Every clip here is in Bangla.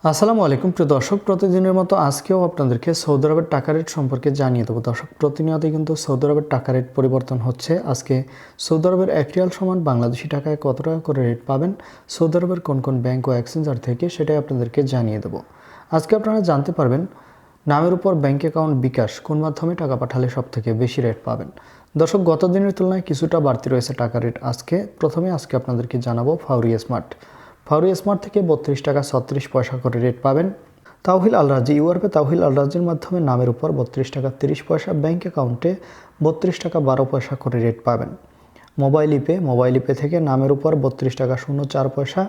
আসসালামু আলাইকুম প্রিয় দর্শক, প্রতিদিনের মতো আজকেও আপনাদেরকে সৌদি আরবের টাকা রেট সম্পর্কে জানিয়ে দেবো। দর্শক, প্রতিনিয়তই কিন্তু সৌদি আরবের টাকা রেট পরিবর্তন হচ্ছে। আজকে সৌদি আরবের এক রিয়াল সমান বাংলাদেশি টাকায় কত টাকা করে রেট পাবেন সৌদি আরবের কোন কোন ব্যাংক ও এক্সচেঞ্জার থেকে, সেটাই আপনাদেরকে জানিয়ে দেবো। আজকে আপনারা জানতে পারবেন নামের উপর ব্যাংক অ্যাকাউন্ট বিকাশ কোন মাধ্যমে টাকা পাঠালে সবথেকে বেশি রেট পাবেন। দর্শক, গত দিনের তুলনায় কিছুটা বাড়তি রয়েছে টাকা রেট। আজকে আপনাদেরকে জানাবো ফাউরি স্মার্ট থেকে 32 টাকা 36 পয়সা করে রেট পাবেন। তাওহিল আল রাজি ইউআরপে তাওহিল আল রাজির মাধ্যমে নামের উপর 32 টাকা 30 পয়সা, ব্যাংক অ্যাকাউন্টে 32 টাকা 12 পয়সা করে রেট পাবেন। মোবাইল ইপে থেকে নামের উপর 32 টাকা 04 পয়সা,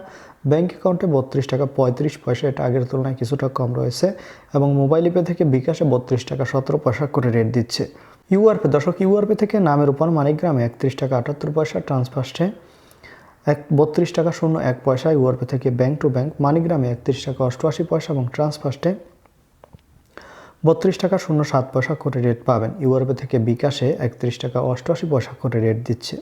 ব্যাংক অ্যাকাউন্টে 32 টাকা 35 পয়সা, এটা আগের তুলনায় কিছুটা কম রয়েছে। এবং মোবাইল ইপে থেকে বিকাশে 32 টাকা 17 পয়সা করে রেট দিচ্ছে। ইউআরপে থেকে নামের উপর মানিগ্রামে 31 টাকা 78 পয়সা, ট্রান্সফার্স্টে 32 টাকা 01 পয়সা, ইউআরপে থেকে ব্যাংক টু ব্যাংক মানিগ্রামে 31 টাকা 88 পয়সা এবং ট্রান্সফার্স্টে 32 টাকা 07 পয়সা করে রেট পাবেন। ইউআরপে থেকে বিকাশে 31 টাকা 88 পয়সা করে রেট দিচ্ছে।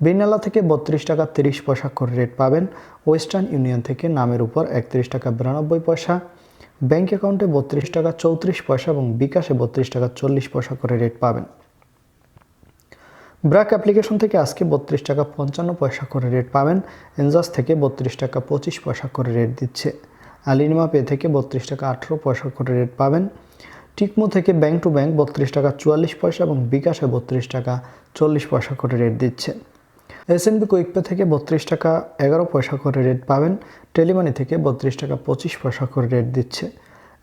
বিনালা থেকে 32 টাকা 30 পয়সা করে রেট পাবেন। ওয়েস্টার্ন ইউনিয়ন থেকে নামের উপর 31 টাকা 92 পয়সা, ব্যাংক অ্যাকাউন্টে 32 টাকা 34 পয়সা এবং বিকাশে 32 টাকা 40 পয়সা করে রেট পাবেন। ব্র্যাক অ্যাপ্লিকেশন থেকে আজকে 32 টাকা 55 পয়সা করে রেট পাবেন। এনজাস থেকে 32 টাকা 25 পয়সা করে রেট দিচ্ছে। আলিনিমা পে থেকে 32 টাকা 18 পয়সা করে রেট পাবেন। টিকমো থেকে ব্যাংক টু ব্যাংক 32 টাকা 44 পয়সা এবং বিকাশে 32 টাকা 40 পয়সা করে রেট দিচ্ছে। এসএনবি কুইকপে থেকে 32 টাকা 11 পয়সা করে রেট পাবেন। টেলিমানি থেকে 32 টাকা 25 পয়সা করে রেট দিচ্ছে।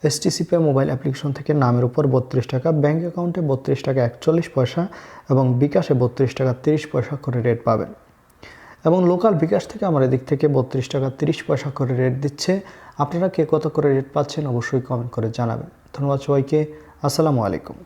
এসটিসি পে মোবাইল অ্যাপ্লিকেশন থেকে নামের উপর 32 টাকা, ব্যাংক অ্যাকাউন্টে 32 টাকা 41 পয়সা এবং বিকাশে 32 টাকা 30 পয়সা করে রেট পাবেন। এবং লোকাল বিকাশ থেকে আমার এদিক থেকে 32 টাকা 30 পয়সা করে রেট দিচ্ছে। আপনারা কে কত করে রেট পাচ্ছেন অবশ্যই কমেন্ট করে জানাবেন। ধন্যবাদ সবাইকে। আসসালামু আলাইকুম।